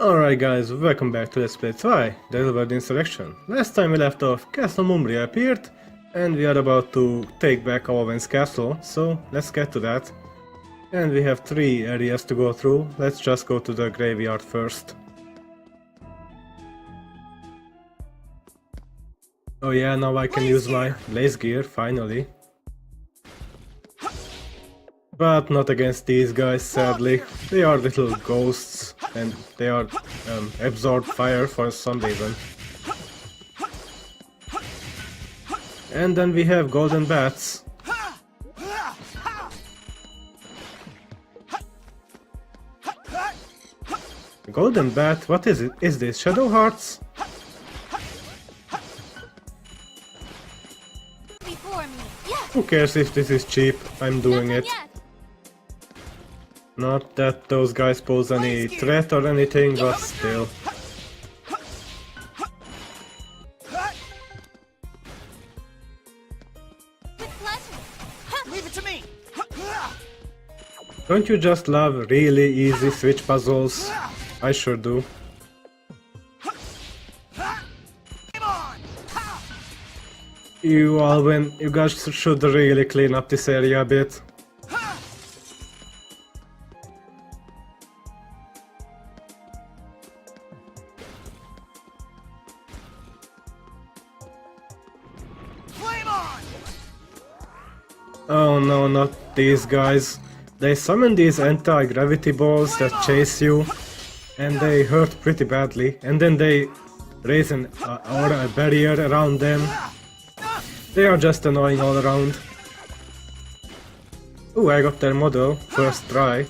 Alright guys, welcome back to Let's Play Zwei The Ilvard Insurrection. Last time we left off, Castle Mumbria appeared, and we are about to take back Wolfman's castle, so let's get to that. And we have 3 areas to go through. Let's just go to the graveyard first. Oh yeah, now I can use my blaze gear, finally. But not against these guys, sadly. They are little ghosts, and they are absorb fire for some reason. And then we have golden bats. Golden bat? What is it? Is this Shadow Hearts? Who cares if this is cheap? I'm doing it. Not that those guys pose any threat or anything, but still. Leave it to me. Don't you just love really easy switch puzzles? I sure do. You guys should really clean up this area a bit. Oh no, not these guys. They summon these anti-gravity balls that chase you, and they hurt pretty badly, and then they raise an aura barrier around them. They are just annoying all around. Ooh, I got their model, first try.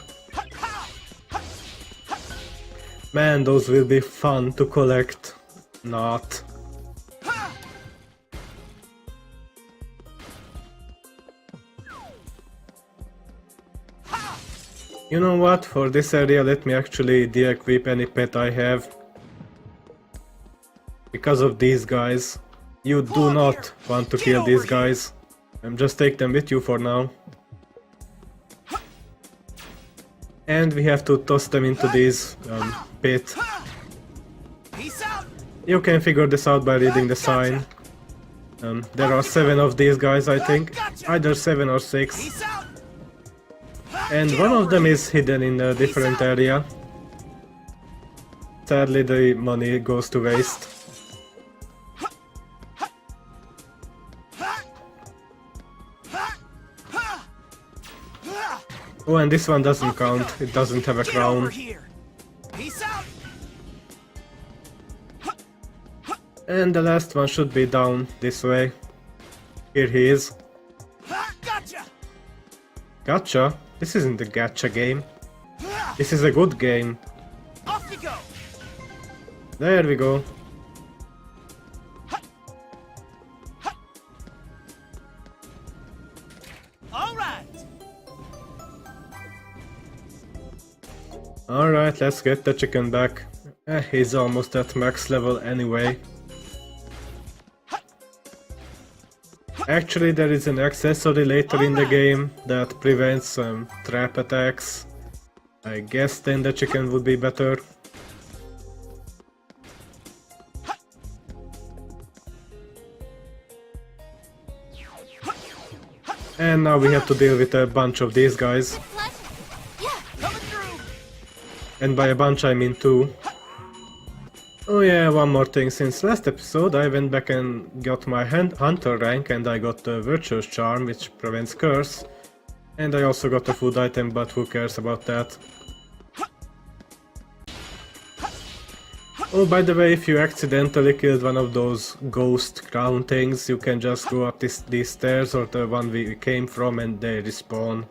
Man, those will be fun to collect. Not. You know what, for this area let me actually de-equip any pet I have. Because of these guys. You do not want to kill these guys. Just take them with you for now. And we have to toss them into this pit. You can figure this out by reading the sign. There are 7 of these guys, I think. Either 7 or 6. And one of them is hidden in a different area. Sadly, the money goes to waste. Oh, and this one doesn't count. It doesn't have a crown. And the last one should be down this way. Here he is. Gotcha? This isn't a gacha game. This is a good game. There we go. Alright, let's get the chicken back. He's almost at max level anyway. Actually, there is an accessory later in the game that prevents trap attacks. I guess then the chicken would be better. And now we have to deal with a bunch of these guys. And by a bunch I mean 2. Oh yeah, one more thing, since last episode I went back and got my hunter rank and I got the virtuous charm which prevents curse. And I also got a food item, but who cares about that. Oh, by the way, if you accidentally killed one of those ghost crown things, you can just go up these stairs or the one we came from and they respawn.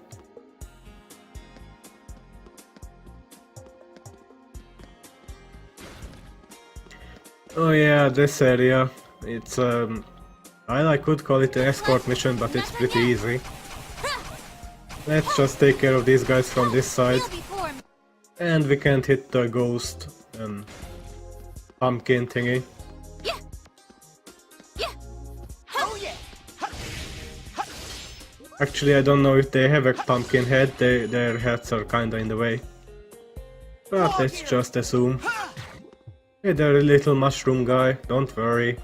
Oh yeah, this area, it's I could call it an escort mission, but it's pretty easy. Let's just take care of these guys from this side. And we can't hit the ghost pumpkin thingy. Actually, I don't know if they have a pumpkin head, their heads are kinda in the way. but let's just assume. Hey there, little mushroom guy, don't worry.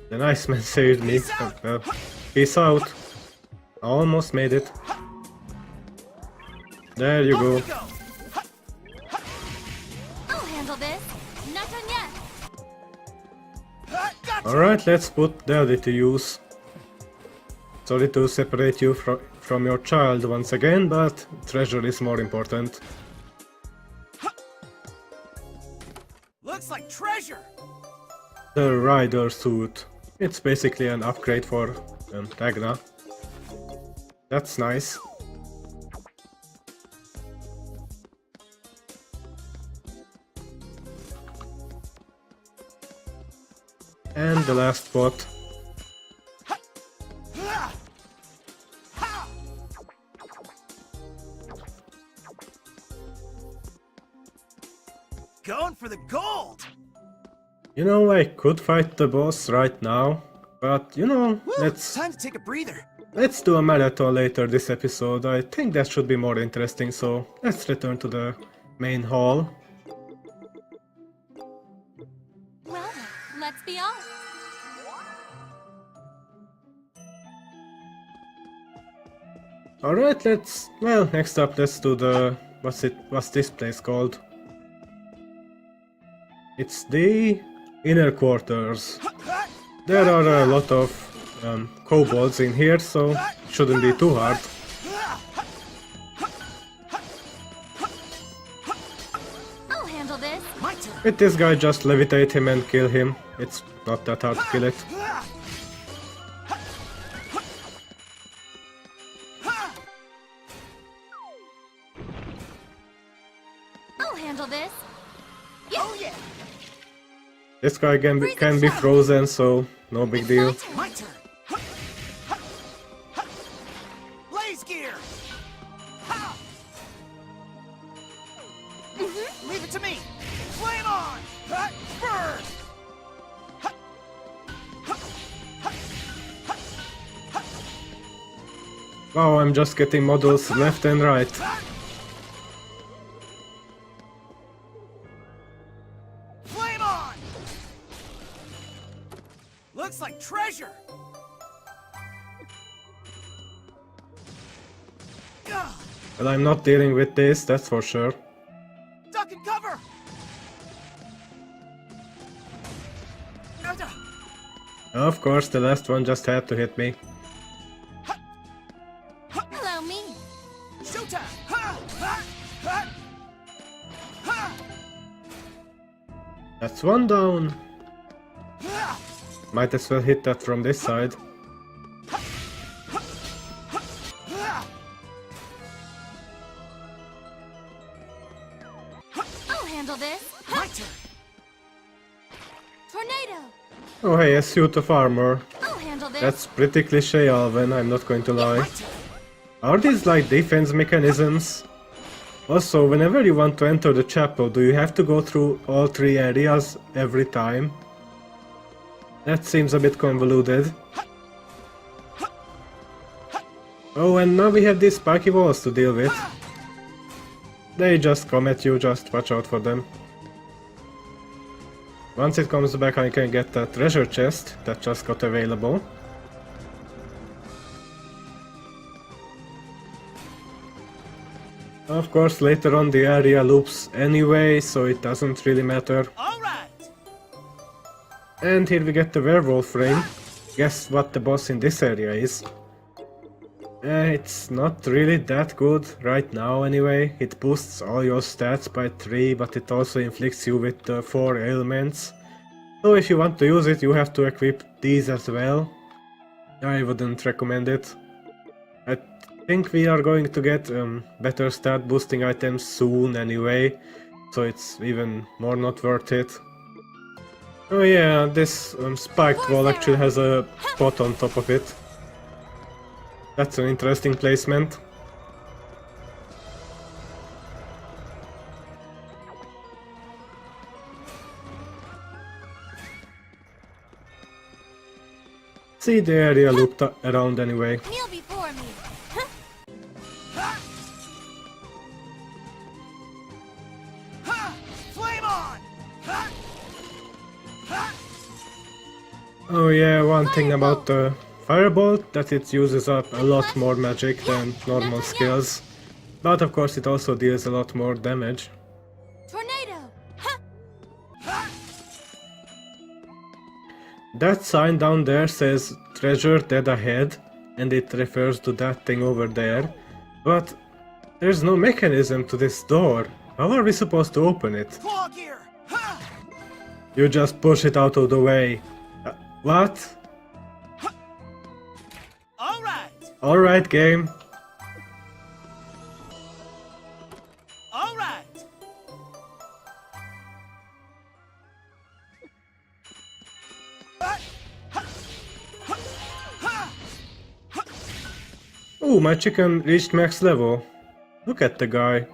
The nice man saved me. Well, peace out. I almost made it. There you go. I'll handle this. Not done yet. Alright, let's put Daddy to use. Sorry to separate you from your child once again, but treasure is more important. Looks like treasure. The rider suit. It's basically an upgrade for Ragna. That's nice. And the last spot. Going for the gold. You know, I could fight the boss right now, but you know, Woo, time to take a breather. let's do a marathon later this episode. I think that should be more interesting, so let's return to the main hall. Well, let's be off. Alright, next up let's do the, what's this place called? It's the inner quarters. There are a lot of kobolds in here, so it shouldn't be too hard. I'll handle this. My turn. With this guy, just levitate him and kill him. It's not that hard to kill it. I'll handle this. Oh yeah. This guy can be frozen, so no big deal. My turn. Blaze gear. Ha! Leave it to me. Flame on. Burn. Wow, I'm just getting models left and right. Flame on. Looks like treasure. Well, I'm not dealing with this, that's for sure. Duck and cover. Of course, the last one just had to hit me. Hello, me. Showtime. That's one down. Might as well hit that from this side. I'll handle this. My turn. Tornado. Oh hey, a suit of armor. I'll handle this. That's pretty cliche, Alvin, I'm not going to lie. My turn. Are these like defense mechanisms? Also, whenever you want to enter the chapel, do you have to go through all three areas every time? That seems a bit convoluted. Oh, and now we have these spiky walls to deal with. They just come at you, just watch out for them. Once it comes back, I can get that treasure chest that just got available. Of course, later on the area loops anyway, so it doesn't really matter. All right. And here we get the werewolf ring. Guess what the boss in this area is? It's not really that good right now anyway. It boosts all your stats by 3, but it also inflicts you with 4 ailments. So if you want to use it, you have to equip these as well. I wouldn't recommend it. I think we are going to get better stat boosting items soon anyway, so it's even more not worth it. Oh yeah, this spiked wall actually has a pot on top of it. That's an interesting placement. See, the area looped around anyway. Kneel before me. Oh yeah, one thing about the Firebolt, that it uses up a lot more magic than normal skills. But of course it also deals a lot more damage. Tornado. That sign down there says treasure dead ahead, and it refers to that thing over there. But there's no mechanism to this door. How are we supposed to open it? Claw gear. You just push it out of the way. What? All right. Alright, game. All right. Oh, my chicken reached max level. Look at the guy.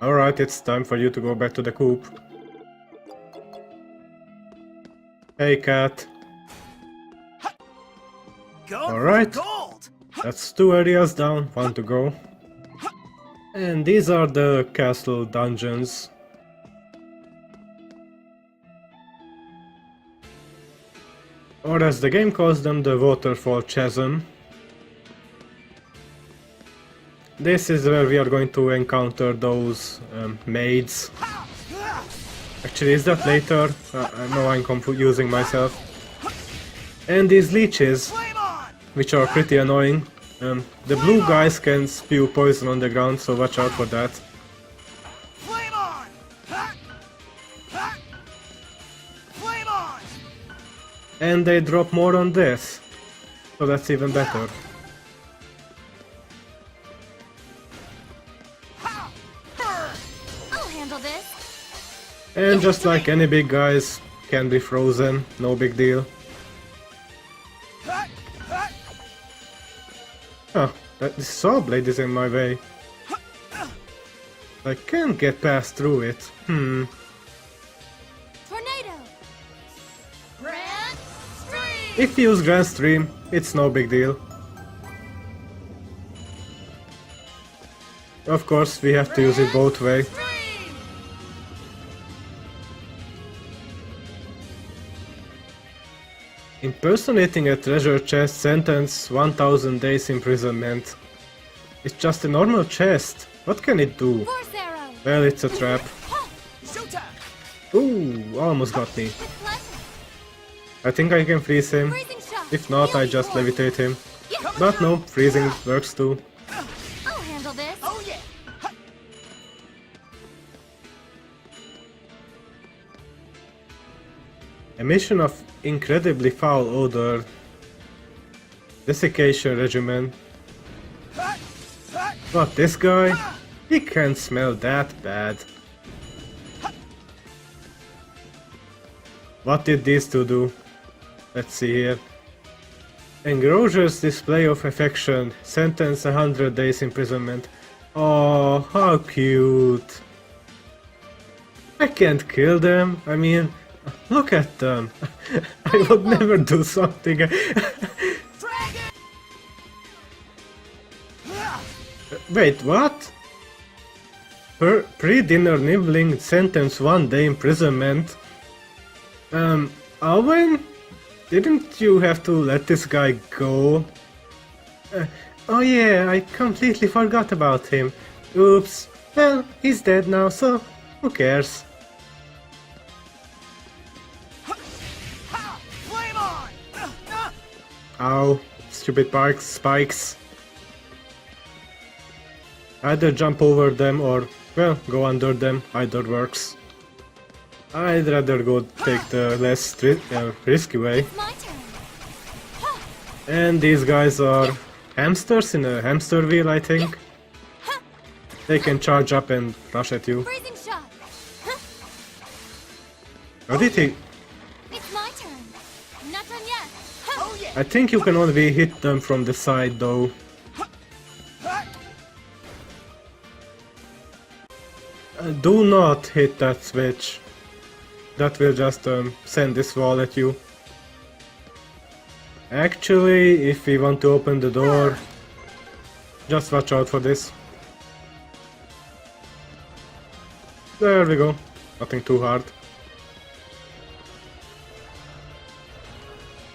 Alright, it's time for you to go back to the coop. Hey, cat. Go for Alright. the gold. That's 2 areas down, 1 to go. And these are the castle dungeons. Or as the game calls them, the Waterfall chasm. This is where we are going to encounter those maids. Actually, is that later? I know I'm confusing myself. And these leeches, Flame on. which are pretty annoying. The blue guys can spew poison on the ground, so watch out for that. Flame on. Flame on. And they drop more on this, so that's even better. I'll handle this. And just like any big guys, can be frozen, no big deal. Huh, that saw blade is in my way. I can't get past through it. Tornado. Grand Stream. If you use Grand Stream, it's no big deal. Of course, we have to use it both ways. Impersonating a treasure chest, sentence 1000 days imprisonment. It's just a normal chest. What can it do? Force arrow. Well, it's a trap. Showtime. Ooh, almost got me. With pleasure. I think I can freeze him. Freezing shot. If not, I just Healing levitate him. Yeah. But no, freezing works too. I'll handle this. Oh yeah. Emission of incredibly foul odor. Desiccation regimen. But this guy? He can't smell that bad. What did these two do? Let's see here. Engrossers display of affection. Sentence 100 days imprisonment. Oh, how cute. I can't kill them. I mean, look at them. I would never do something. Dragon. Wait, what? Pre-dinner nibbling, sentence 1 day imprisonment. Alwyn? Didn't you have to let this guy go? Oh yeah, I completely forgot about him. Oops. Well, he's dead now, so who cares? Flame on. Ow, stupid spikes. Either jump over them or, well, go under them, either works. I'd rather go take the less risky way. It's my turn. And these guys are hamsters in a hamster wheel, I think. They can charge up and rush at you. Freezing shot. How did he? It's my turn. I'm not done yet. Oh yeah. I think you can only hit them from the side though. Do not hit that switch. That will just send this wall at you. Actually, if we want to open the door, just watch out for this. There we go. Nothing too hard.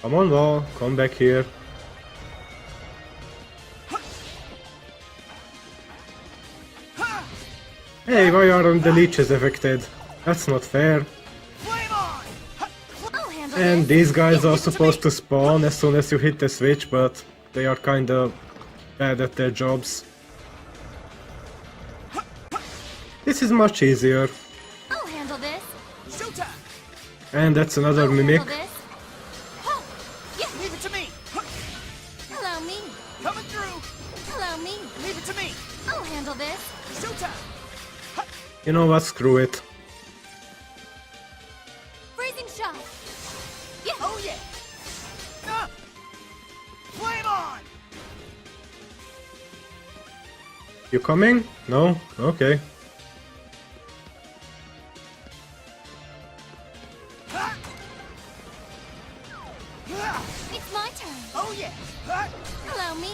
Come on, wall, come back here. Hey, why aren't the leeches affected? That's not fair. Flame on! I'll handle And this. these guys are supposed to spawn as soon as you hit the switch, but they are kinda bad at their jobs. This is much easier. I'll handle this. Showtime! And that's another I'll mimic. handle this. Huh. Yeah. Leave it to me! Allow me. Coming through! Allow me. Leave it to me! I'll handle this. Showtime! You know what, screw it. Freezing shot. Yeah. Oh yeah! Ah! Flame on! You coming? No? Okay. Ah! Ah! It's my turn. Oh yeah! Ah! Allow me.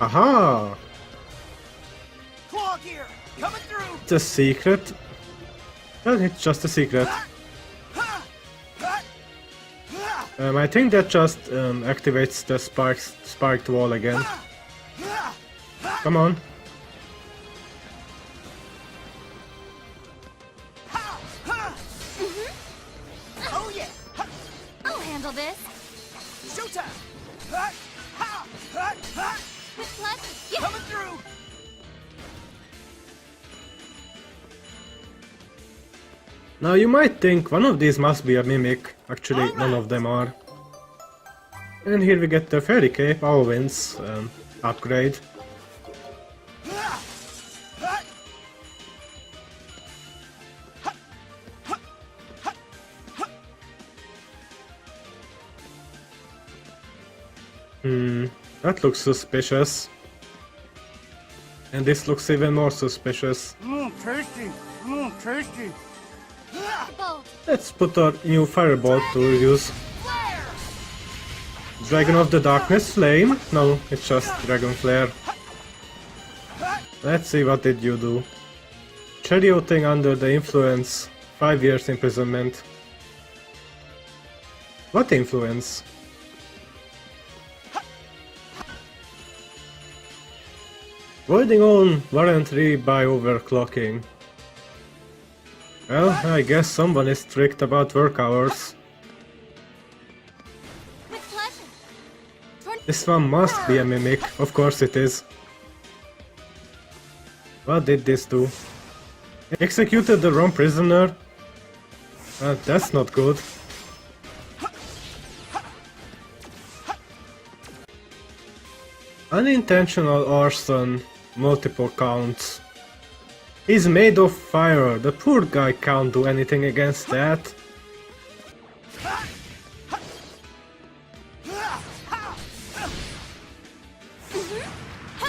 Aha! Claw gear! Coming through! It's a secret. Well, it's just a secret. Ah! Ah! Ah! Ah! I think that just activates the spiked wall again. Ah! Ah! Come on. Ah! Ah! Oh yeah! I'll handle this. Showtime! Ah! Ah! Ah! Ah! With pleasure. Yeah. Coming through! Now you might think one of these must be a mimic. Actually, none of them are. And here we get the Fairy Cape, Alwyn's upgrade. Ah! Ah! That looks suspicious. And this looks even more suspicious. Tasty! Tasty! Ah! Bolt. Let's put a new firebolt to use. Flare! Dragon of the Darkness Flame? No, it's just Dragon Flare. Ah! Let's see, what did you do? Charioting under the influence. 5 years imprisonment. What influence? Voiding on warranty by overclocking. Well, I guess someone is strict about work hours. With pleasure. This one must be a mimic, of course it is. What did this do? Executed the wrong prisoner? That's not good. Unintentional arson, multiple counts. He's made of fire, the poor guy can't do anything against that.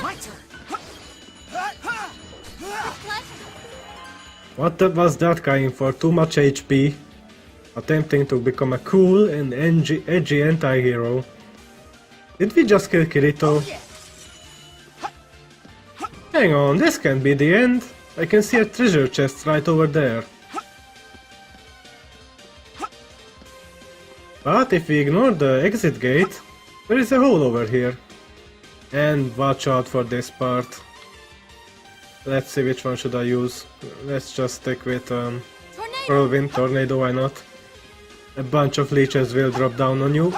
My turn! Pleasure. What was that guy in for? Too much HP? Attempting to become a cool and edgy anti-hero. Did we just kill Kirito? Yeah! Hang on, this can't be the end. I can see a treasure chest right over there. But if we ignore the exit gate, there is a hole over here. And watch out for this part. Let's see which one should I use. Let's just stick with Tornado. Whirlwind, Tornado, why not? A bunch of leeches will drop down on you.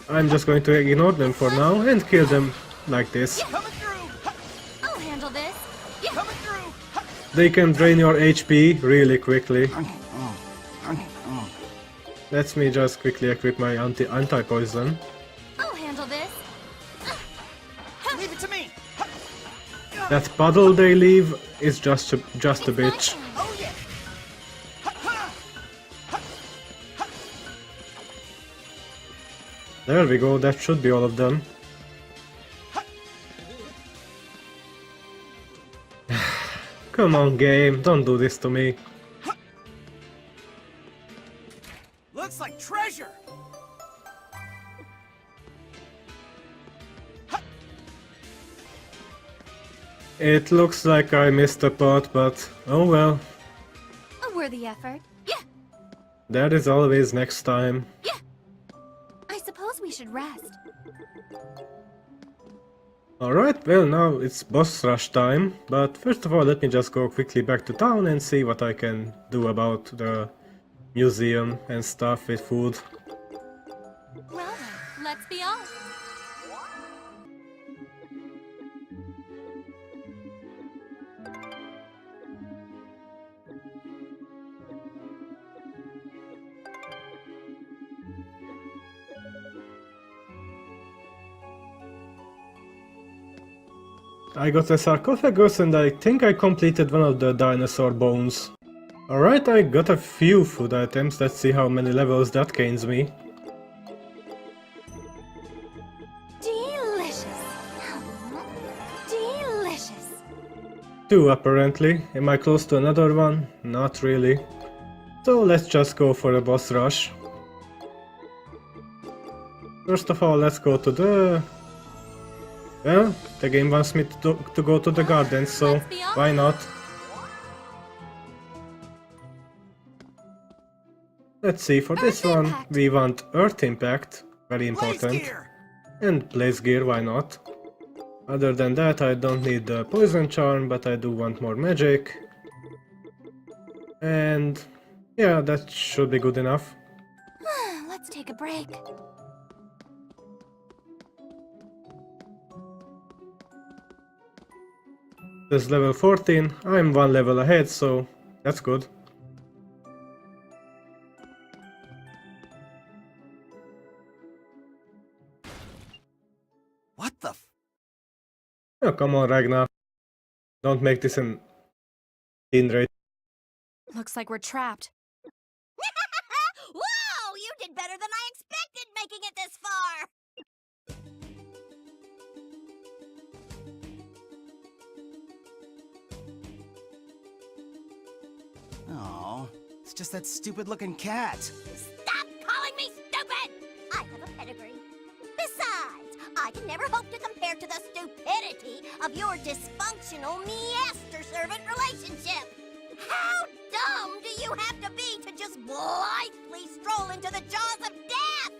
I'm just going to ignore them for now and kill them like this. Coming through! I'll handle this. Yeah. Coming through! They can drain your HP really quickly. Let me just quickly equip my anti-poison. I'll handle this. Leave it to me! That puddle they leave is just a bitch. Oh yeah! There we go, that should be all of them. Come on, game, don't do this to me. Looks like treasure! It looks like I missed a part, but oh well. A worthy effort. Yeah. There is always next time. I suppose we should rest. Alright, well now it's boss rush time, but first of all let me just go quickly back to town and see what I can do about the museum and stuff with food. Well then, let's be off. I got a sarcophagus and I think I completed one of the dinosaur bones. Alright, I got a few food items, let's see how many levels that gains me. Delicious. Delicious. 2 apparently. Am I close to another one? Not really. So let's just go for a boss rush. First of all, let's go to the... Well, the game wants me to go to the garden, so why not? Let's see, for this one we want Earth Impact, very important. And Blaze Gear, why not? Other than that I don't need the Poison Charm, but I do want more magic. And yeah, that should be good enough. Let's take a break. This is level 14, I'm 1 level ahead, so that's good. What the f- Oh, come on, Ragnar. Don't make this an teen raid. Looks like we're trapped. Whoa! You did better than I expected making it this far! Oh, it's just that stupid-looking cat. Stop calling me stupid! I have a pedigree. Besides, I can never hope to compare to the stupidity of your dysfunctional master-servant relationship. How dumb do you have to be to just blithely stroll into the jaws of death?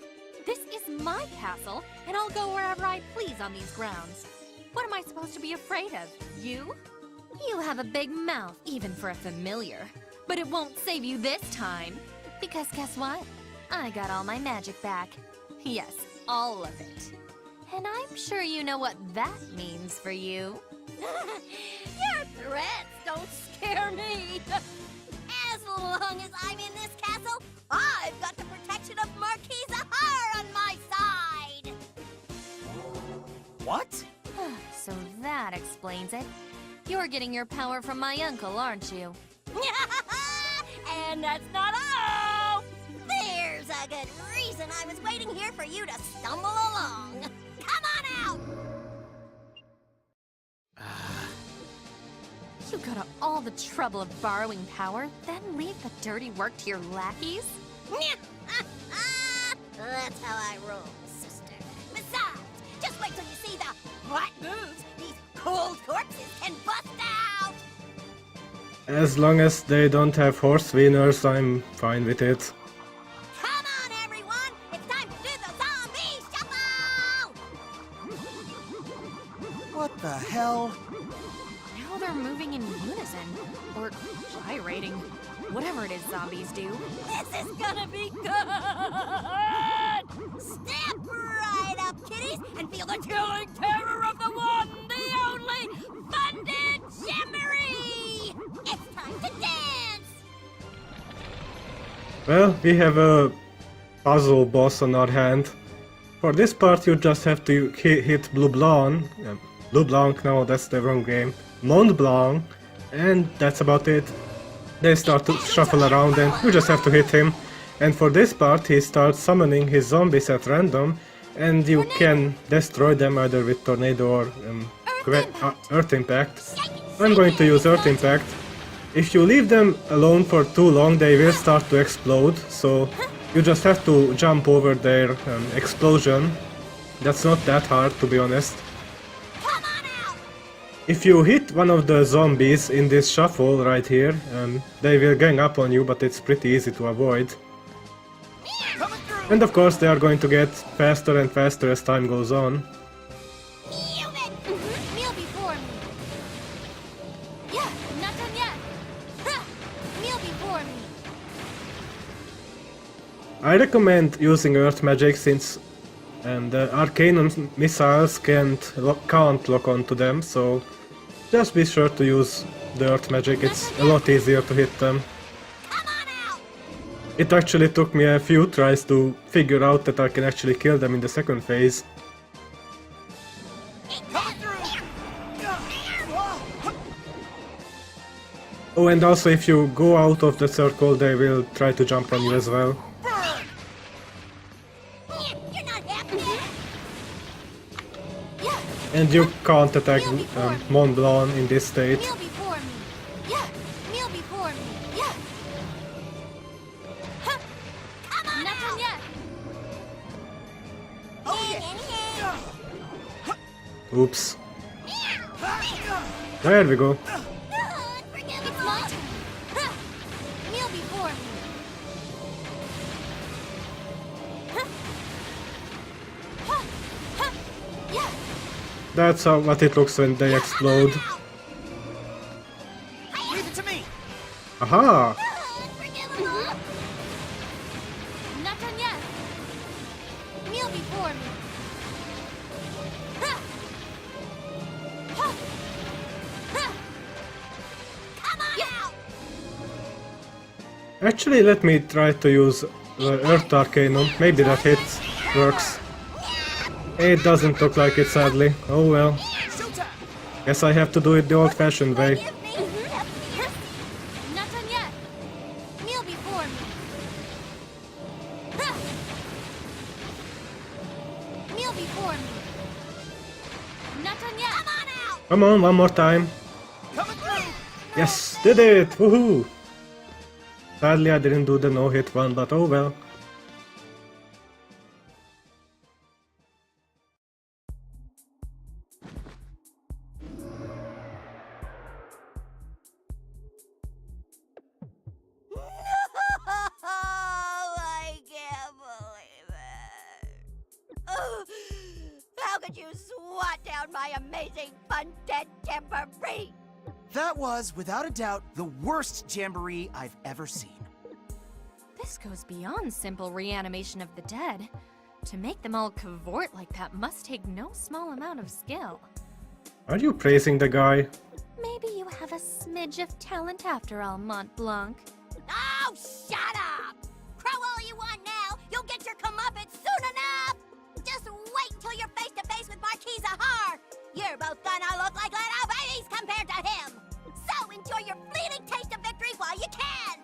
This is my castle, and I'll go wherever I please on these grounds. What am I supposed to be afraid of? You? You have a big mouth, even for a familiar. But it won't save you this time. Because guess what? I got all my magic back. Yes, all of it. And I'm sure you know what that means for you. Your threats don't scare me. As long as I'm in this castle, I've got the protection of Marquise Ahar on my side. What? So that explains it. You're getting your power from my uncle, aren't you? And that's not all! There's a good reason I was waiting here for you to stumble along. Come on out! You go to all the trouble of borrowing power, then leave the dirty work to your lackeys? That's how I roll, sister. Besides, just wait till you see the hot moves these cold corpses can bust out! As long as they don't have horse wieners, I'm fine with it. Come on, everyone! It's time to do the zombie shuffle! What the hell? Now they're moving in unison, or gyrating, whatever it is zombies do. This is gonna be good! Step right up, kiddies, and feel the chilling terror of the one, the only, Funded Shimmery! It's time to dance! Well, we have a puzzle boss on our hand. For this part you just have to hit Blue Blanc. Blue Blanc, no, that's the wrong game. Mont Blanc, and that's about it. They start to shuffle around and you just have to hit him. And for this part he starts summoning his zombies at random, and you can destroy them either with Tornado or Earth Impact. I'm going to use Earth Impact. If you leave them alone for too long they will start to explode, so you just have to jump over their explosion. That's not that hard, to be honest. Come on out! If you hit one of the zombies in this shuffle right here, they will gang up on you, but it's pretty easy to avoid. And of course they are going to get faster and faster as time goes on. Kneel before me. Yeah, not done yet. Ha! Kneel before me. I recommend using Earth Magic since the Arcanum missiles can't lock onto them, so just be sure to use the Earth Magic, it's a lot easier to hit them. Come on out! It actually took me a few tries to figure out that I can actually kill them in the second phase. Coming through! Oh, and also if you go out of the circle, they will try to jump on you as well. Burn! You're not happening! Yeah, And you can't attack Mont Blanc in this state. kneel before me. Yeah, kneel before me. Yeah. Ha! Come on Not done out! yet. Oh yeah! Oops. There we go. It's my turn. Ha! Kneel before me. Ha! Ha! Ha! Yeah. That's what it looks when they explode. Leave it to me! Aha! Not done yet. Kneel before me. Ha! Ha! Ha! Come on out! Actually, let me try to use the Earth Arcanum. Maybe that hit works. It doesn't look like it, sadly. Oh well. Showtime! Guess I have to do it the old-fashioned way. Give me Not done yet. Kneel before me. Ha! Kneel before me. Not done yet. Come on out! Come on, one more time. Coming through! Yes, did it! Woohoo! Sadly, I didn't do the no-hit one, but oh well. I can't believe it. Oh, how could you swat down my amazing fun-dead tambourine? That was, without a doubt, the worst jamboree I've ever seen. This goes beyond simple reanimation of the dead. To make them all cavort like that must take no small amount of skill. Are you praising the guy? Maybe you have a smidge of talent after all, Mont Blanc. Oh, shut up! Crow all you want now, you'll get your comeuppance soon enough! Just wait till you're face to face with Marquis Zahar! You're both gonna look like little babies compared to him! So enjoy your fleeting taste of victory while you can!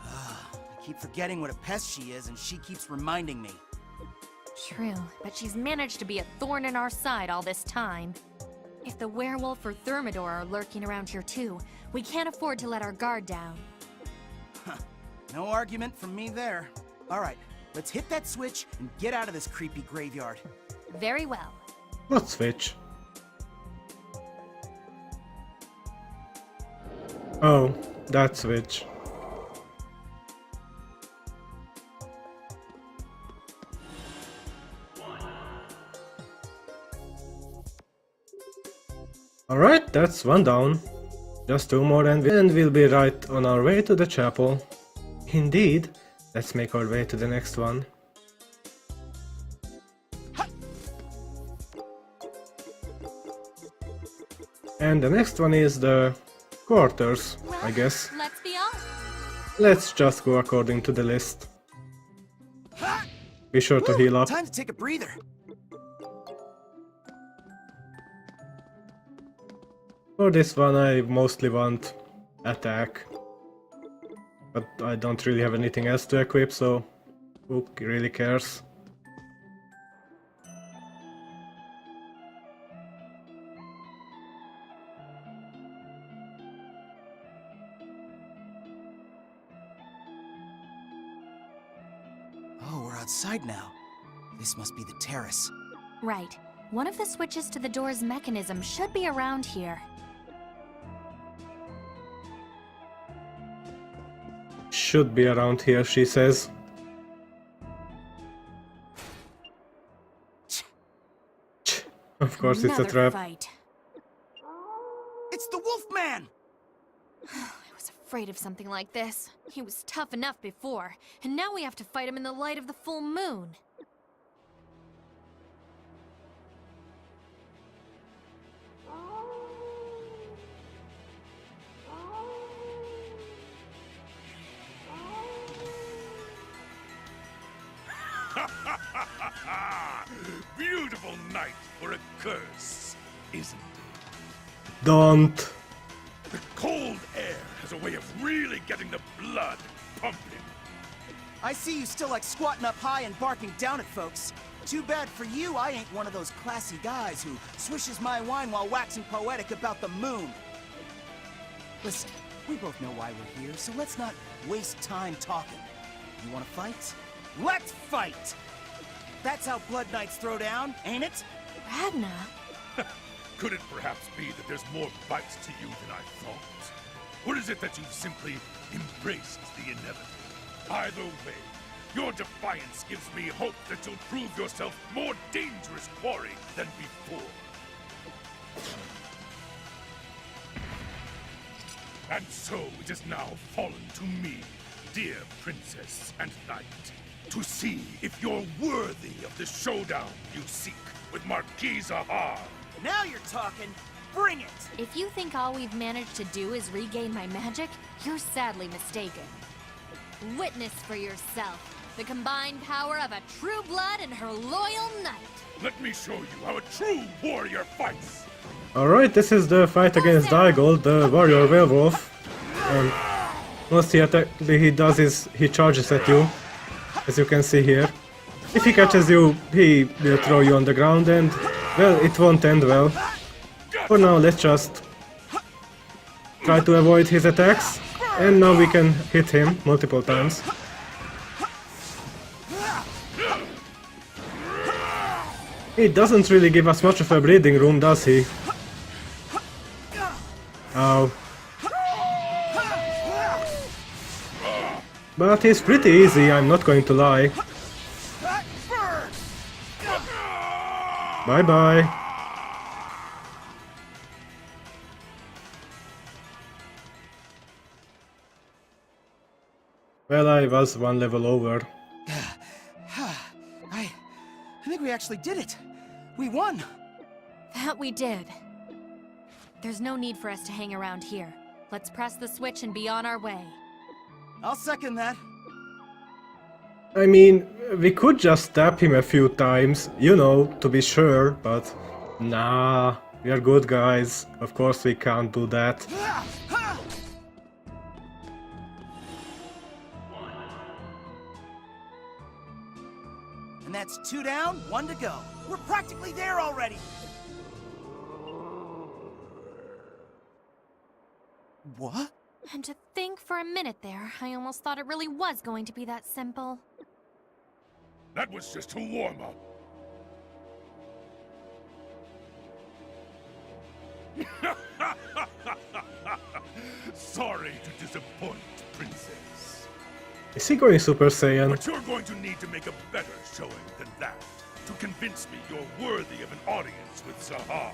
I keep forgetting what a pest she is, and she keeps reminding me. True, but she's managed to be a thorn in our side all this time. If the werewolf or Thermidor are lurking around here too, we can't afford to let our guard down. No argument from me there. Alright, let's hit that switch and get out of this creepy graveyard. Very well. What switch? Oh, that switch. Alright, that's one down. Just two more and we'll be right on our way to the chapel. Indeed, let's make our way to the next one. And the next one is the quarters, I guess. Let's be off. Let's just go according to the list. Be sure to heal up. Time to take a breather. For this one I mostly want attack. But I don't really have anything else to equip, so who really cares? Oh, we're outside now. This must be the terrace. Right. One of the switches to the door's mechanism should be around here. should be around here, she says. Of course, it's a Another trap. Fight. It's the Wolfman! I was afraid of something like this. He was tough enough before, and now we have to fight him in the light of the full moon. Beautiful night for a curse, isn't it? Don't. The cold air has a way of really getting the blood pumping. I see you still like squatting up high and barking down at folks. Too bad for you, I ain't one of those classy guys who swishes my wine while waxing poetic about the moon. Listen, we both know why we're here, so let's not waste time talking. You wanna fight? Let's fight! That's how Blood Knights throw down, ain't it? Ragna? Could it perhaps be that there's more bites to you than I thought? Or is it that you've simply embraced the inevitable? Either way, your defiance gives me hope that you'll prove yourself more dangerous quarry than before. And so it has now fallen to me, dear princess and knight, to see if you're worthy of the showdown you seek with Marquis Zahar. Now you're talking. Bring it! If you think all we've managed to do is regain my magic, you're sadly mistaken. Witness for yourself the combined power of a true blood and her loyal knight. Let me show you how a true warrior fights. Alright, this is the fight against Daigold, the warrior werewolf. And most he does is he charges at you, as you can see here. If he catches you, he will throw you on the ground and, well, it won't end well. For now, let's just try to avoid his attacks. And now we can hit him multiple times. He doesn't really give us much of a breathing room, does he? Ow. But he's pretty easy, I'm not going to lie. Bye bye. Well, I was one level over. I think we actually did it. We won. That we did. There's no need for us to hang around here. Let's press the switch and be on our way. I'll second that. I mean, we could just stab him a few times, you know, to be sure, but nah, we are good guys. Of course we can't do that. And that's 2 down, 1 to go. We're practically there already. What? And to think for a minute there, I almost thought it really was going to be that simple. That was just a warm-up. Sorry to disappoint, princess. Is he going Super Saiyan? But you're going to need to make a better showing than that to convince me you're worthy of an audience with Zahar.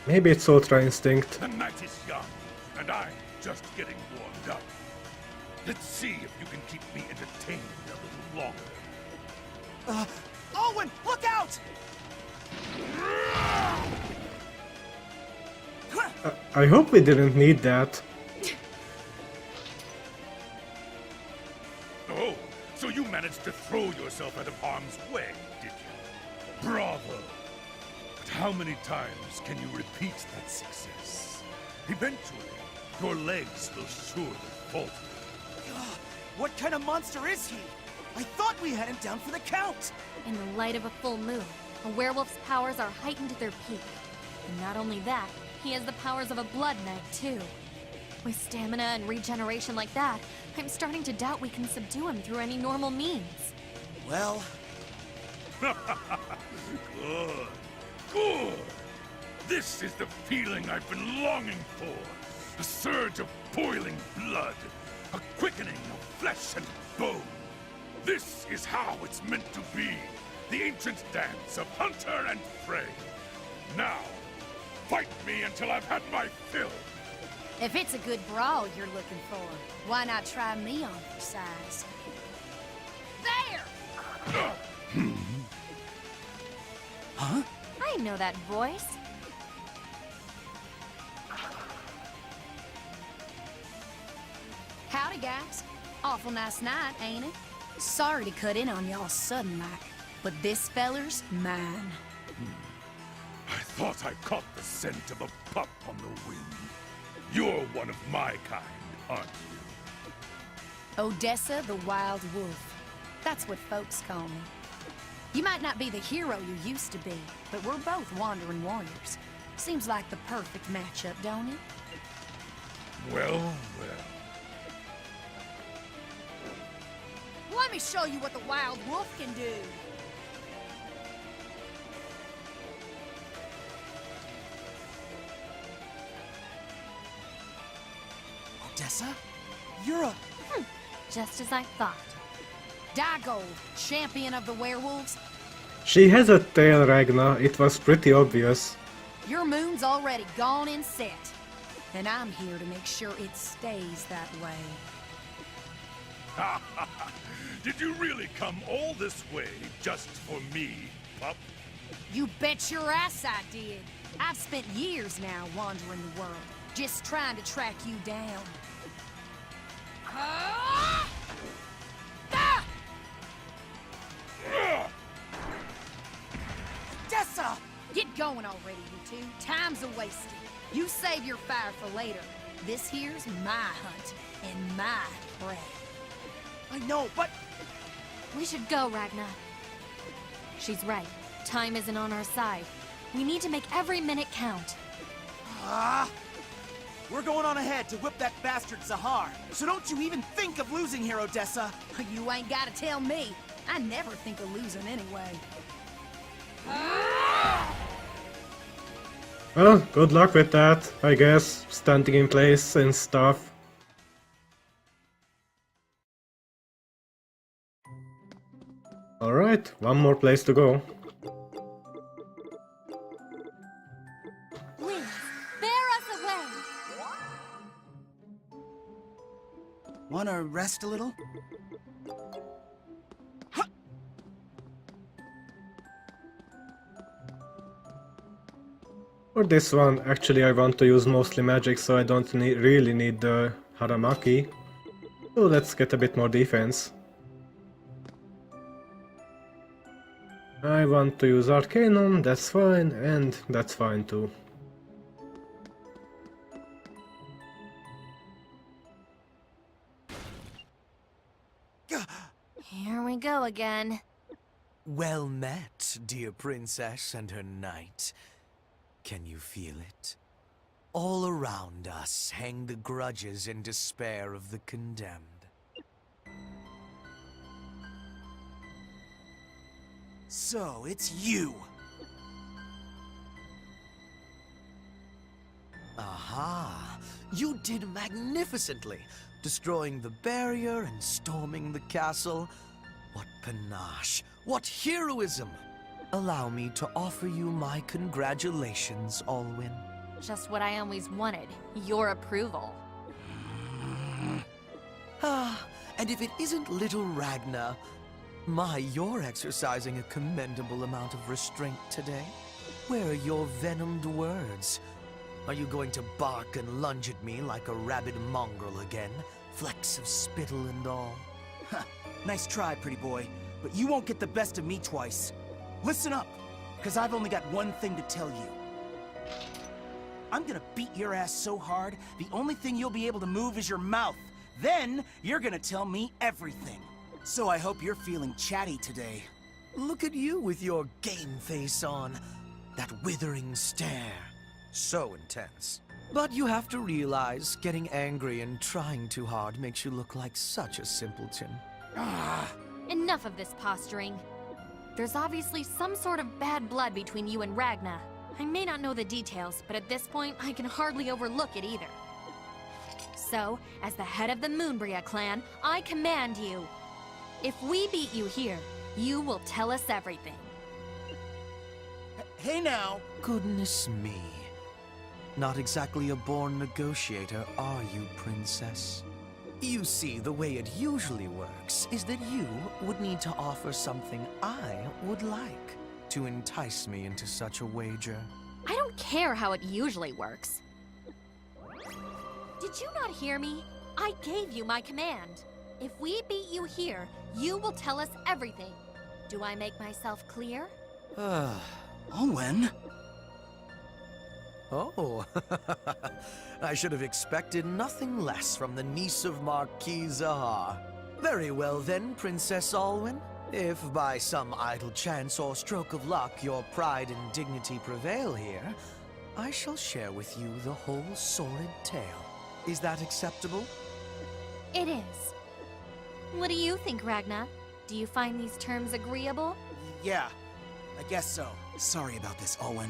Maybe it's Ultra Instinct. The night is young, and I'm just getting warmed up. Let's see if you can keep me entertained a little longer. Owen, look out! I hope we didn't need that. Oh, so you managed to throw yourself out of harm's way, did you? Bravo! But how many times can you repeat that success? Eventually, your legs will surely falter. What kind of monster is he? I thought we had him down for the count. In the light of a full moon, a werewolf's powers are heightened to their peak. And not only that, he has the powers of a blood knight, too. With stamina and regeneration like that, I'm starting to doubt we can subdue him through any normal means. Well, Good. Good. This is the feeling I've been longing for. A surge of boiling blood. a quickening of flesh and bone. This is how it's meant to be. The ancient dance of hunter and prey. Now, fight me until I've had my fill. If it's a good brawl you're looking for, why not try me on for size? There! Huh? I know that voice. Howdy, guys. Awful nice night, ain't it? Sorry to cut in on y'all sudden like, but this feller's mine. I thought I caught the scent of a pup on the wind. You're one of my kind, aren't you? Odessa the Wild Wolf. That's what folks call me. You might not be the hero you used to be, but we're both wandering warriors. Seems like the perfect matchup, don't it? Well, well. Let me show you what the Wild Wolf can do. Odessa? You're a... Just as I thought. Digold, champion of the werewolves. She has a tail, Ragna. It was pretty obvious. Your moon's already gone and set. And I'm here to make sure it stays that way. Did you really come all this way just for me, pup? You bet your ass I did. I've spent years now wandering the world, just trying to track you down. Ah! Ah! Odessa! Get going already, you two. Time's a-wasted. You save your fire for later. This here's my hunt and my prey. I know, but... We should go, Ragna. She's right. Time isn't on our side. We need to make every minute count. We're going on ahead to whip that bastard Zahar. So don't you even think of losing here, Odessa. You ain't gotta tell me. I never think of losing anyway. Well, good luck with that, I guess. Standing in place and stuff. Alright, one more place to go. Please, bear us away! Wanna rest a little? For this one, actually I want to use mostly magic, so I don't really need the Haramaki. So let's get a bit more defense. I want to use Arcanum, that's fine, and that's fine too. Here we go again. Well met, dear princess and her knight. Can you feel it? All around us hang the grudges and despair of the condemned. So, it's you! Aha! You did magnificently, destroying the barrier and storming the castle. What panache! What heroism! Allow me to offer you my congratulations, Alwyn. Just what I always wanted. Your approval. Ah, and if it isn't little Ragna, you're exercising a commendable amount of restraint today. Where are your venomed words? Are you going to bark and lunge at me like a rabid mongrel again? Flecks of spittle and all? Nice try, pretty boy, but you won't get the best of me twice. Listen up, because I've only got one thing to tell you. I'm gonna beat your ass so hard, the only thing you'll be able to move is your mouth. Then, you're gonna tell me everything. So I hope you're feeling chatty today. Look at you with your game face on. That withering stare. So intense. But you have to realize, getting angry and trying too hard makes you look like such a simpleton. Enough of this posturing. There's obviously some sort of bad blood between you and Ragna. I may not know the details, but at this point, I can hardly overlook it either. So, as the head of the Moonbria clan, I command you. If we beat you here, you will tell us everything. Hey now! Goodness me. Not exactly a born negotiator, are you, Princess? You see, the way it usually works is that you would need to offer something I would like to entice me into such a wager. I don't care how it usually works. Did you not hear me? I gave you my command. If we beat you here, you will tell us everything. Do I make myself clear? Owen? Oh, I should have expected nothing less from the niece of Marquis Zahar. Very well then, Princess Alwyn. If by some idle chance or stroke of luck your pride and dignity prevail here, I shall share with you the whole sordid tale. Is that acceptable? It is. What do you think, Ragna? Do you find these terms agreeable? Yeah, I guess so. Sorry about this, Owen.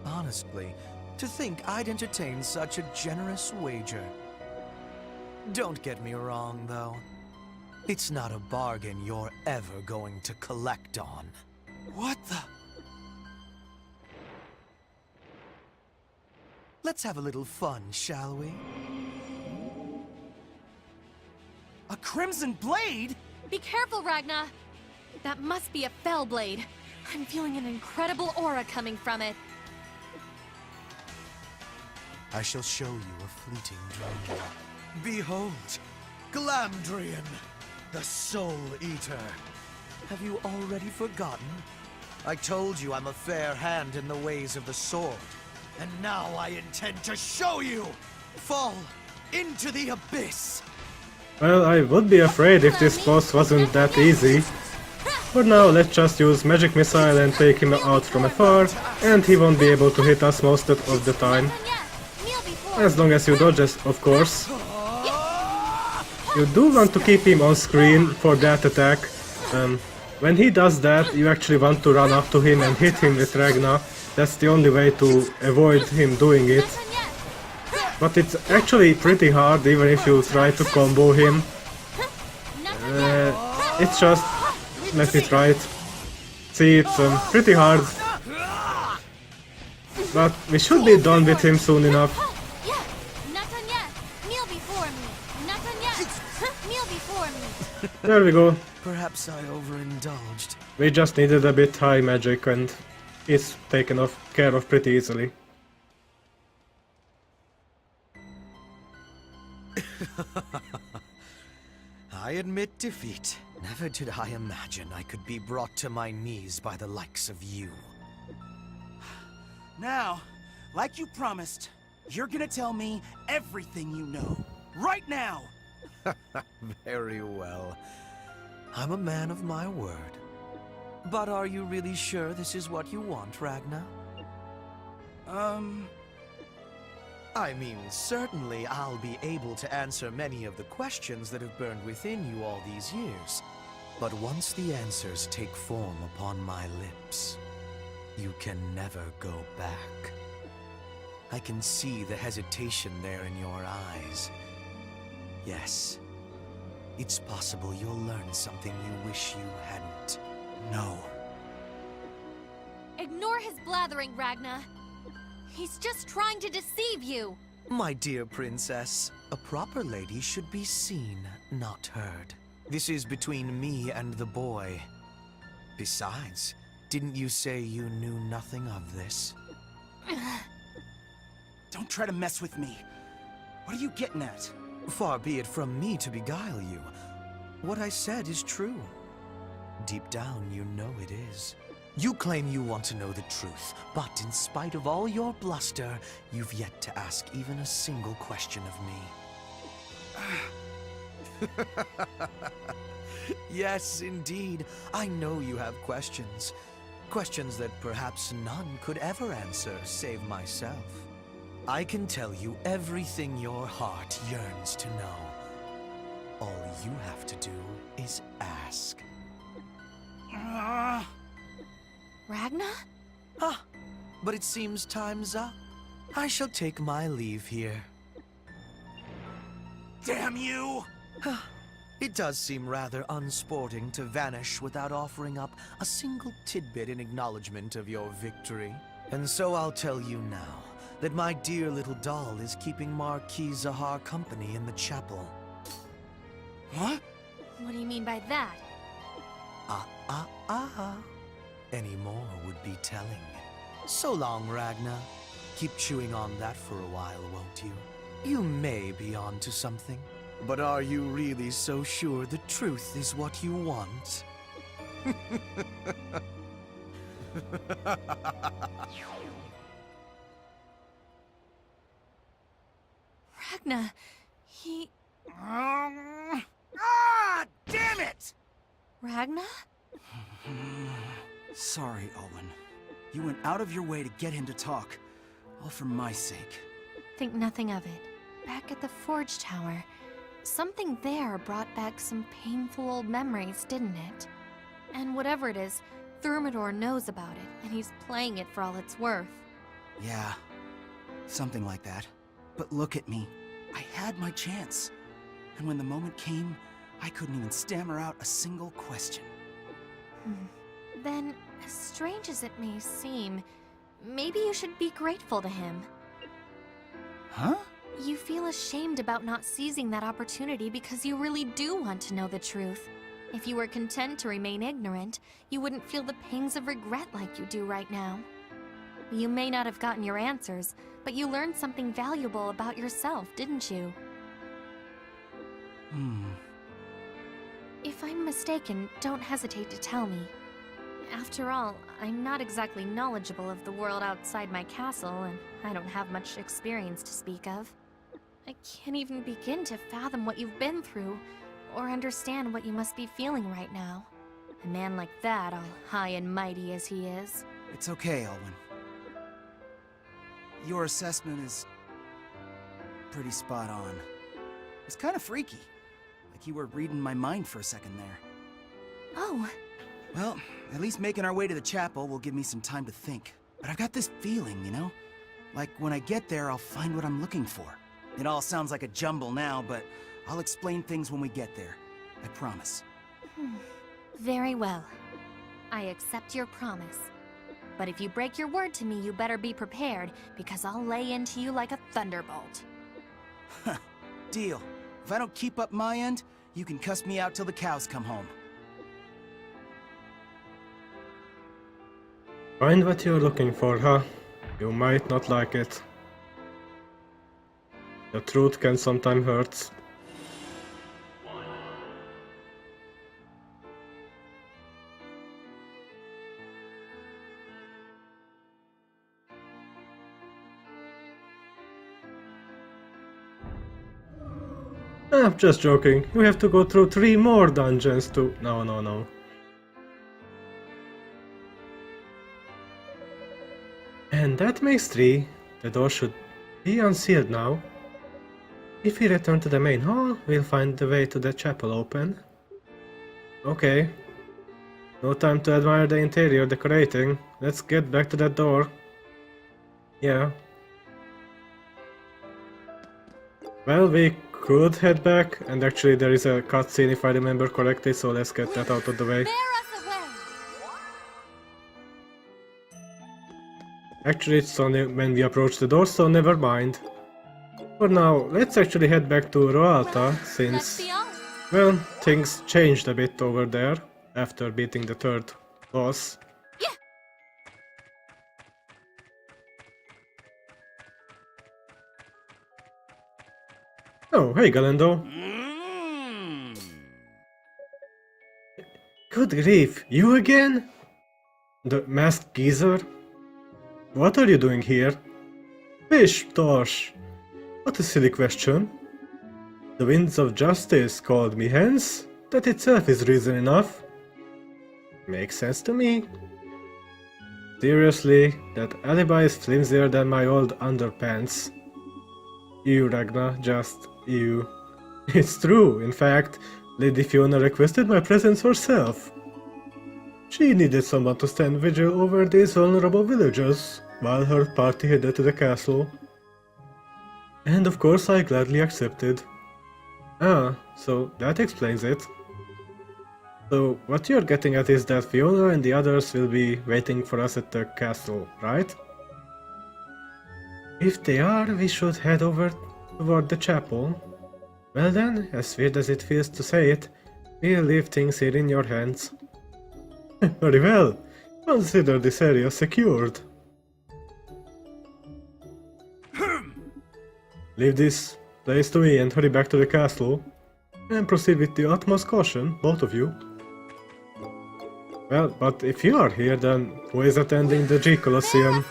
Honestly, to think I'd entertain such a generous wager. Don't get me wrong, though. It's not a bargain you're ever going to collect on. What the? Let's have a little fun, shall we? A crimson blade? Be careful, Ragna! That must be a fell blade. I'm feeling an incredible aura coming from it. I shall show you a fleeting dream. Behold, Glamdrian, the Soul Eater. Have you already forgotten? I told you I'm a fair hand in the ways of the sword. And now I intend to show you! Fall into the abyss! Well, I would be afraid if this boss wasn't that easy. For now, let's just use Magic Missile and take him out from afar, and he won't be able to hit us most of the time. As long as you dodge us, of course. You do want to keep him on screen for that attack. When he does that, you actually want to run up to him and hit him with Ragna. That's the only way to avoid him doing it. But it's actually pretty hard even if you try to combo him. It's just... let me try it. See, it's pretty hard. But we should be done with him soon enough. There we go. Perhaps I overindulged. We just needed a bit high magic and it's taken care of pretty easily. I admit defeat. Never did I imagine I could be brought to my knees by the likes of you. Now, like you promised, you're gonna tell me everything you know. Right now! Very well. I'm a man of my word. But are you really sure this is what you want, Ragna? I mean, certainly I'll be able to answer many of the questions that have burned within you all these years. But once the answers take form upon my lips, you can never go back. I can see the hesitation there in your eyes. Yes, it's possible you'll learn something you wish you hadn't. No. Ignore his blathering, Ragna. He's just trying to deceive you. My dear princess, a proper lady should be seen, not heard. This is between me and the boy. Besides, didn't you say you knew nothing of this? Don't try to mess with me. What are you getting at? Far be it from me to beguile you. What I said is true. Deep down, you know it is. You claim you want to know the truth, but in spite of all your bluster, you've yet to ask even a single question of me. Yes, indeed. I know you have questions. Questions that perhaps none could ever answer, save myself. I can tell you everything your heart yearns to know. All you have to do is ask. Ragna? Ah, but it seems time's up. I shall take my leave here. Damn you! It does seem rather unsporting to vanish without offering up a single tidbit in acknowledgement of your victory. And so I'll tell you now that my dear little doll is keeping Marquis Zahar company in the chapel. What? What do you mean by that? Any more would be telling. So long, Ragna. Keep chewing on that for a while, won't you? You may be onto something. But are you really so sure the truth is what you want? Ragna, he... Damn it! Ragna? Sorry, Owen. You went out of your way to get him to talk. All for my sake. Think nothing of it. Back at the Forge Tower, something there brought back some painful old memories, didn't it? And whatever it is, Thermidor knows about it, and he's playing it for all it's worth. Yeah, something like that. But look at me. I had my chance. And when the moment came, I couldn't even stammer out a single question. Then, as strange as it may seem, maybe you should be grateful to him. Huh? You feel ashamed about not seizing that opportunity because you really do want to know the truth. If you were content to remain ignorant, you wouldn't feel the pangs of regret like you do right now. You may not have gotten your answers, but you learned something valuable about yourself, didn't you? If I'm mistaken, don't hesitate to tell me. After all, I'm not exactly knowledgeable of the world outside my castle, and I don't have much experience to speak of. I can't even begin to fathom what you've been through, or understand what you must be feeling right now. A man like that, all high and mighty as he is. It's okay, Elwyn. Your assessment is pretty spot on. It's kind of freaky. Like you were reading my mind for a second there. Oh. Well, at least making our way to the chapel will give me some time to think. But I've got this feeling, you know? Like when I get there, I'll find what I'm looking for. It all sounds like a jumble now, but I'll explain things when we get there. I promise. Very well. I accept your promise. But if you break your word to me, you better be prepared, because I'll lay into you like a thunderbolt. Deal. If I don't keep up my end, you can cuss me out till the cows come home. Find what you're looking for, huh? You might not like it. The truth can sometimes hurt. I'm just joking. You have to go through 3 more dungeons to... No. And that makes 3. The door should be unsealed now. If we return to the main hall, we'll find the way to the chapel open. Okay. No time to admire the interior decorating. Let's get back to that door. Yeah. Well, we could head back, and actually there is a cutscene if I remember correctly, so let's get that out of the way. Bear us away! Actually, it's only when we approach the door, so never mind. For now, let's actually head back to Roalta, Let's since, be off. well, things changed a bit over there after beating the 3rd boss. Yeah. Oh, hey Galendo. Good grief, you again? The masked geezer? What are you doing here? Pish, Tosh. What a silly question. The winds of justice called me hence. That itself is reason enough. Makes sense to me. Seriously, that alibi is flimsier than my old underpants. Ew, Ragna, just ew. It's true, in fact, Lady Fiona requested my presence herself. She needed someone to stand vigil over these vulnerable villagers, while her party headed to the castle. And of course I gladly accepted. Ah, so that explains it. So what you're getting at is that Fiona and the others will be waiting for us at the castle, right? If they are, we should head over toward the chapel. Well then, as weird as it feels to say it, we'll leave things here in your hands. Very well. Consider this area secured. Leave this place to me and hurry back to the castle. And proceed with the utmost caution, both of you. Well, but if you are here, then who is attending the G Colosseum?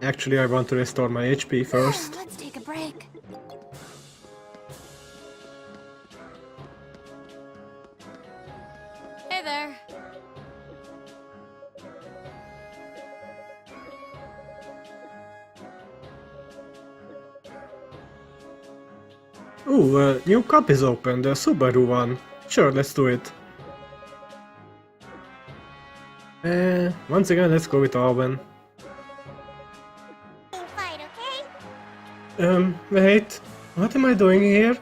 Actually, I want to restore my HP first. Let's take a break. Hey there. Ooh, new cup is open, the Subaru one. Sure, let's do it. Once again, let's go with Alban. Fight, okay? Wait. What am I doing here?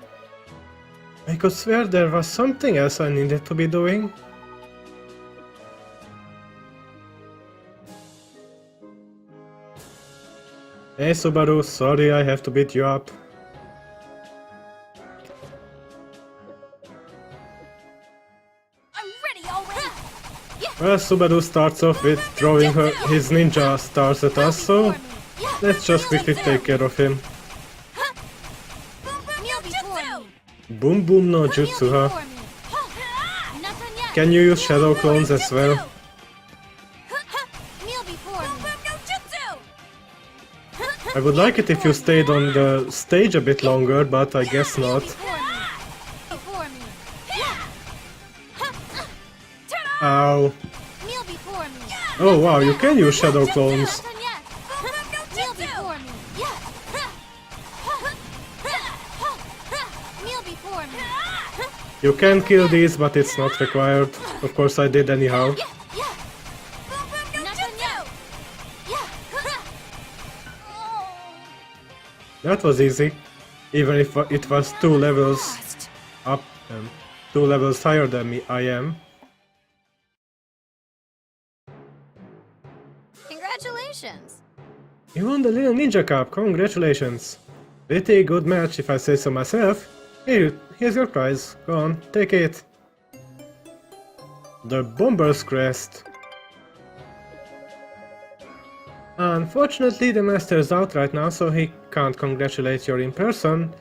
I could swear there was something else I needed to be doing. Hey Subaru, sorry I have to beat you up. I'm ready already. Well, Subaru starts off with throwing his ninja stars at us, so let's just quickly take care of him. Kneel before me. Boom boom no jutsu, huh? Nothing yet. Can you use shadow clones as well? Kneel before me. I would like it if you stayed on the stage a bit longer, but I guess not. Before me. Ow. Kneel before me. Oh wow, you can use shadow clones. Nothing yet. Kneel before me. Kneel before me. You can kill these, but it's not required. Of course I did anyhow. Nothing yet. That was easy. Even if it was 2 levels up, 2 levels higher than me, I am. Congratulations. You won the Little Ninja Cup, congratulations. Pretty good match if I say so myself. Here's your prize, go on, take it. The Bomber's Crest. Unfortunately the master's out right now, so he can't congratulate you in person.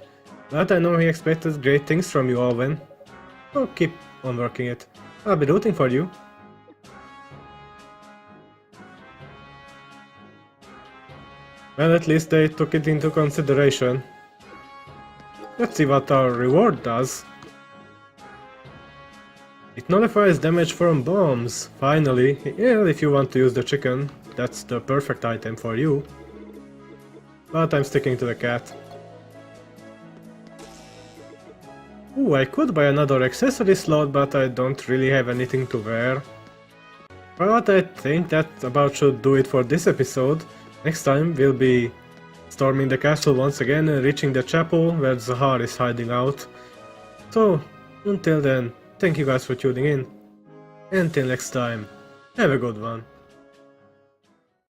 But I know he expected great things from you, Alvin. So keep on working it. I'll be rooting for you. Well, at least they took it into consideration. Let's see what our reward does. It nullifies damage from bombs. Finally, yeah, if you want to use the chicken, that's the perfect item for you. But I'm sticking to the cat. Ooh, I could buy another accessory slot, but I don't really have anything to wear. But I think that about should do it for this episode. Next time we'll be storming the castle once again and reaching the chapel where Zahar is hiding out. So, until then, thank you guys for tuning in. Until next time, have a good one.